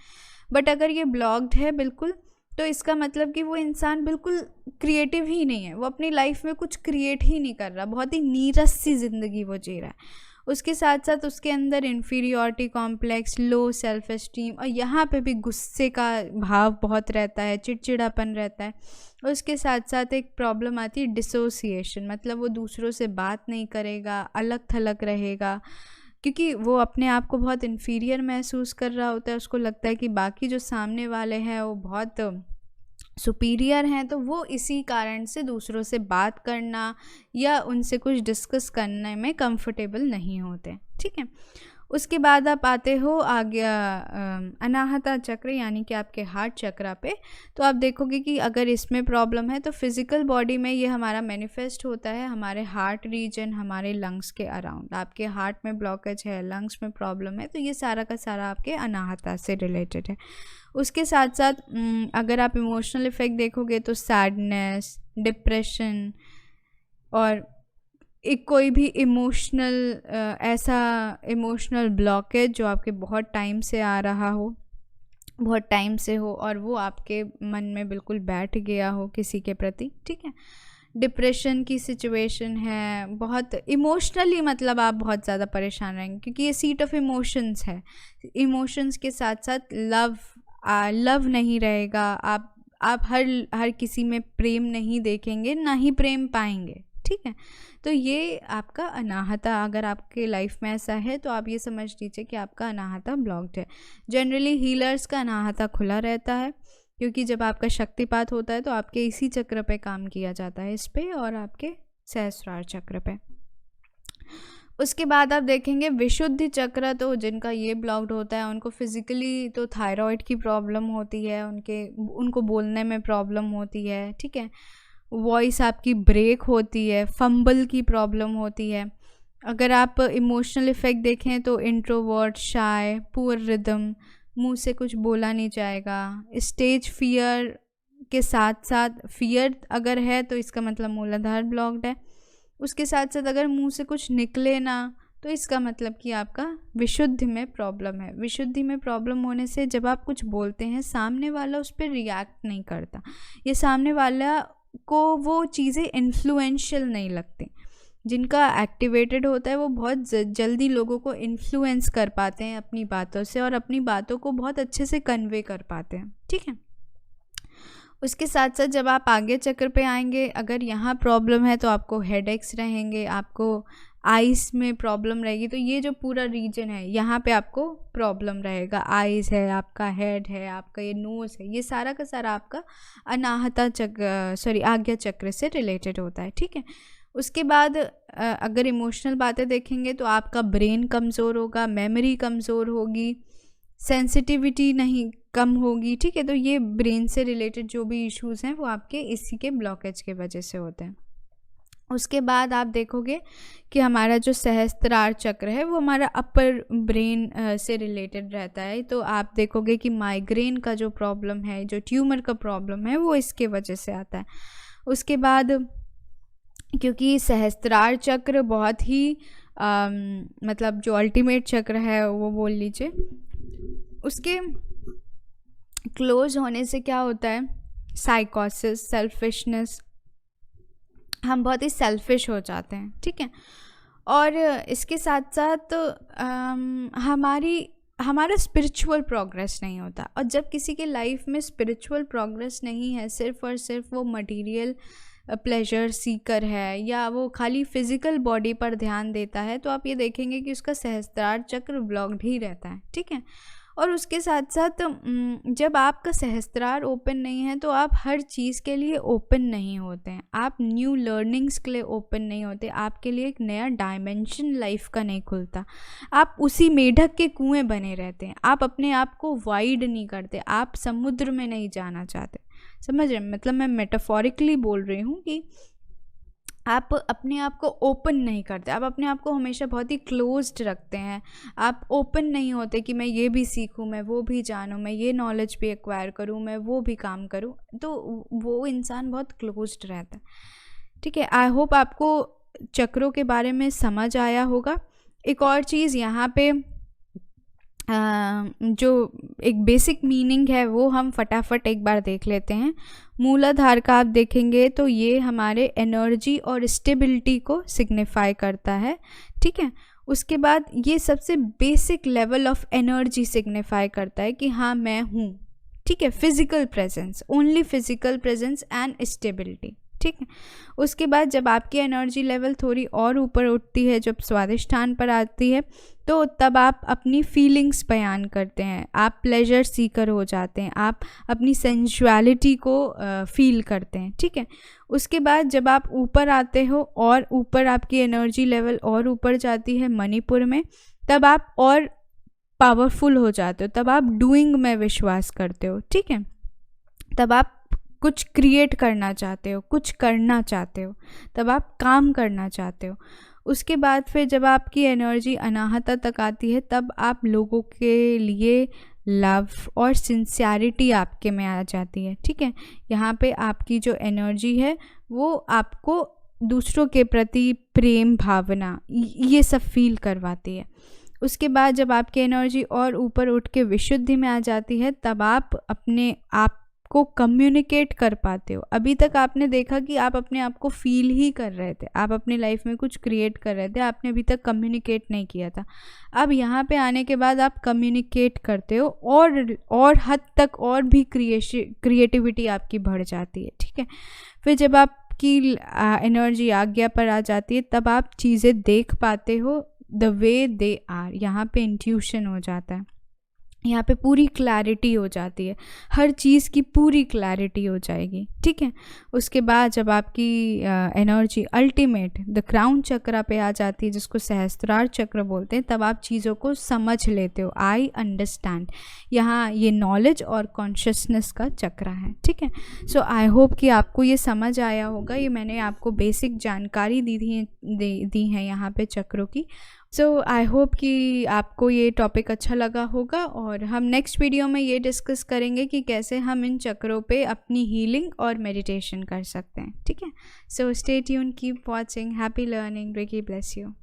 बट अगर ये ब्लॉक्ड है बिल्कुल, तो इसका मतलब कि वो इंसान बिल्कुल क्रिएटिव ही नहीं है, वो अपनी लाइफ में कुछ क्रिएट ही नहीं कर रहा, बहुत ही नीरस सी ज़िंदगी वो जी रहा है। उसके साथ साथ उसके अंदर inferiority complex, low self esteem, और यहाँ पे भी गुस्से का भाव बहुत रहता है, चिड़चिड़ापन रहता है। उसके साथ साथ एक प्रॉब्लम आती है डिसोसिएशन, मतलब वो दूसरों से बात नहीं करेगा, अलग थलग रहेगा, क्योंकि वो अपने आप को बहुत इन्फीरियर महसूस कर रहा होता है। उसको लगता है कि बाकी जो सामने वाले हैं वो बहुत सुपीरियर हैं, तो वो इसी कारण से दूसरों से बात करना या उनसे कुछ डिस्कस करने में कंफर्टेबल नहीं होते। ठीक है, उसके बाद आप आते हो आगे अनाहता चक्र यानी कि आपके हार्ट चक्र पे। तो आप देखोगे कि अगर इसमें प्रॉब्लम है तो फिज़िकल बॉडी में ये हमारा मैनिफेस्ट होता है हमारे हार्ट रीजन, हमारे लंग्स के अराउंड। आपके हार्ट में ब्लॉकेज है, लंग्स में प्रॉब्लम है, तो ये सारा का सारा आपके अनाहता से रिलेटेड है। उसके साथ साथ अगर आप इमोशनल इफ़ेक्ट देखोगे तो सैडनेस, डिप्रेशन, और एक कोई भी इमोशनल ऐसा इमोशनल ब्लॉकेज जो आपके बहुत टाइम से आ रहा हो, बहुत टाइम से हो, और वो आपके मन में बिल्कुल बैठ गया हो किसी के प्रति। ठीक है, डिप्रेशन की सिचुएशन है, बहुत इमोशनली, मतलब आप बहुत ज़्यादा परेशान रहेंगे क्योंकि ये सीट ऑफ इमोशंस है। इमोशंस के साथ साथ लव नहीं रहेगा, आप हर किसी में प्रेम नहीं देखेंगे, ना ही प्रेम पाएंगे। ठीक है, तो ये आपका अनाहता, अगर आपके लाइफ में ऐसा है तो आप ये समझ लीजिए कि आपका अनाहता ब्लॉक्ड है। जनरली हीलर्स का अनाहता खुला रहता है, क्योंकि जब आपका शक्तिपात होता है तो आपके इसी चक्र पे काम किया जाता है, इस पे और आपके सहस्रार चक्र पे। उसके बाद आप देखेंगे विशुद्धि चक्र, तो जिनका ये ब्लॉक्ड होता है उनको फिज़िकली तो थायराइड की प्रॉब्लम होती है, उनको बोलने में प्रॉब्लम होती है। ठीक है, वॉइस आपकी ब्रेक होती है, फंबल की प्रॉब्लम होती है। अगर आप इमोशनल इफ़ेक्ट देखें तो इंट्रोवर्ट, शाय, पुअर रिदम, मुंह से कुछ बोला नहीं जाएगा, स्टेज फियर के साथ साथ फियर अगर है तो इसका मतलब मूलाधार ब्लॉक्ड है। उसके साथ साथ अगर मुंह से कुछ निकले ना तो इसका मतलब कि आपका विशुद्धि में प्रॉब्लम है। विशुद्धि में प्रॉब्लम होने से जब आप कुछ बोलते हैं सामने वाला उस पर रिएक्ट नहीं करता, ये सामने वाला को वो चीज़ें इन्फ्लुएंशियल नहीं लगती। जिनका एक्टिवेटेड होता है वो बहुत जल्दी लोगों को इन्फ्लुएंस कर पाते हैं अपनी बातों से, और अपनी बातों को बहुत अच्छे से कन्वे कर पाते हैं। ठीक है, उसके साथ साथ जब आप आगे चक्र पे आएंगे, अगर यहाँ प्रॉब्लम है तो आपको हेडेक्स रहेंगे, आपको आइज़ में प्रॉब्लम रहेगी। तो ये जो पूरा रीजन है यहाँ पे आपको प्रॉब्लम रहेगा। आइज़ है, आपका हेड है, आपका ये नोज़ है, ये सारा का सारा आपका अनाहता चक्र आज्ञा चक्र से रिलेटेड होता है, ठीक है। उसके बाद अगर इमोशनल बातें देखेंगे तो आपका ब्रेन कमज़ोर होगा, मेमोरी कमज़ोर होगी, सेंसिटिविटी नहीं कम होगी, ठीक है। तो ये ब्रेन से रिलेटेड जो भी इश्यूज़ हैं वो आपके इसी के ब्लॉकेज के वजह से होते हैं। उसके बाद आप देखोगे कि हमारा जो सहस्त्रार चक्र है वो हमारा अपर ब्रेन से रिलेटेड रहता है। तो आप देखोगे कि माइग्रेन का जो प्रॉब्लम है, जो ट्यूमर का प्रॉब्लम है, वो इसके वजह से आता है। उसके बाद क्योंकि सहस्त्रार चक्र बहुत ही मतलब जो अल्टीमेट चक्र है वो बोल लीजिए, उसके क्लोज होने से क्या होता है, साइकोसिस, सेल्फिशनेस, हम बहुत ही सेल्फिश हो जाते हैं, ठीक है। और इसके साथ साथ हमारा स्पिरिचुअल प्रोग्रेस नहीं होता। और जब किसी के लाइफ में स्पिरिचुअल प्रोग्रेस नहीं है, सिर्फ और सिर्फ वो मटेरियल प्लेजर सीकर है या वो खाली फिजिकल बॉडी पर ध्यान देता है, तो आप ये देखेंगे कि उसका सहस्त्रार चक्र ब्लॉक्ड ही रहता है, ठीक है। और उसके साथ साथ जब आपका सहस्त्रार ओपन नहीं है तो आप हर चीज़ के लिए ओपन नहीं होते हैं, आप न्यू लर्निंग्स के लिए ओपन नहीं होते, आपके लिए एक नया डायमेंशन लाइफ का नहीं खुलता, आप उसी मेढक के कुएं बने रहते हैं, आप अपने आप को वाइड नहीं करते, आप समुद्र में नहीं जाना चाहते। समझ रहे हैं, मतलब मैं मेटाफोरिकली बोल रही हूँ कि आप अपने आप को ओपन नहीं करते, आप अपने आप को हमेशा बहुत ही क्लोज्ड रखते हैं, आप ओपन नहीं होते कि मैं ये भी सीखूं, मैं वो भी जानूं, मैं ये नॉलेज भी एक्वायर करूं, मैं वो भी काम करूं। तो वो इंसान बहुत क्लोज्ड रहता है, ठीक है। आई होप आपको चक्रों के बारे में समझ आया होगा। एक और चीज़ यहाँ पे जो एक बेसिक मीनिंग है वो हम फटाफट एक बार देख लेते हैं। मूलाधार का आप देखेंगे तो ये हमारे एनर्जी और स्टेबिलिटी को सिग्निफाई करता है, ठीक है। उसके बाद ये सबसे basic level of energy signify करता है कि हाँ मैं हूँ, ठीक है। Physical presence, only physical presence and stability, ठीक है। उसके बाद जब आपकी एनर्जी लेवल थोड़ी और ऊपर उठती है, जब स्वादिष्ठान पर आती है, तो तब आप अपनी फीलिंग्स बयान करते हैं, आप प्लेजर सीकर हो जाते हैं, आप अपनी सेंसुअलिटी को फील करते हैं, ठीक है। उसके बाद जब आप ऊपर आते हो और ऊपर आपकी एनर्जी लेवल और ऊपर जाती है मणिपुर में, तब आप और पावरफुल हो जाते हो, तब आप डूइंग में विश्वास करते हो, ठीक है। तब आप कुछ क्रिएट करना चाहते हो, कुछ करना चाहते हो, तब आप काम करना चाहते हो। उसके बाद फिर जब आपकी एनर्जी अनाहता तक आती है, तब आप लोगों के लिए लव और सिंसियरिटी आपके में आ जाती है, ठीक है। यहाँ पे आपकी जो एनर्जी है वो आपको दूसरों के प्रति प्रेम भावना ये सब फील करवाती है। उसके बाद जब आपकी एनर्जी और ऊपर उठ के विशुद्धि में आ जाती है, तब आप अपने आप को कम्युनिकेट कर पाते हो। अभी तक आपने देखा कि आप अपने आप को फील ही कर रहे थे, आप अपनी लाइफ में कुछ क्रिएट कर रहे थे, आपने अभी तक कम्युनिकेट नहीं किया था। अब यहाँ पे आने के बाद आप कम्युनिकेट करते हो और हद तक और भी क्रिएटिविटी आपकी बढ़ जाती है, ठीक है। फिर जब आपकी एनर्जी आज्ञा पर आ जाती है, तब आप चीज़ें देख पाते हो द वे दे आर। यहाँ पे इंट्यूशन हो जाता है, यहाँ पे पूरी क्लैरिटी हो जाती है, हर चीज़ की पूरी क्लैरिटी हो जाएगी, ठीक है। उसके बाद जब आपकी एनर्जी अल्टीमेट द क्राउन चक्र पे आ जाती है, जिसको सहस्त्रार चक्र बोलते हैं, तब आप चीज़ों को समझ लेते हो, आई अंडरस्टैंड। यहाँ ये नॉलेज और कॉन्शियसनेस का चक्र है, ठीक है। सो आई होप कि आपको ये समझ आया होगा। ये मैंने आपको बेसिक जानकारी दी है यहाँ पे चक्रों की। सो आई होप कि आपको ये टॉपिक अच्छा लगा होगा, और हम नेक्स्ट वीडियो में ये डिस्कस करेंगे कि कैसे हम इन चक्रों पे अपनी हीलिंग और मेडिटेशन कर सकते हैं, ठीक है। So stay tuned, keep watching, happy learning, reiki bless you.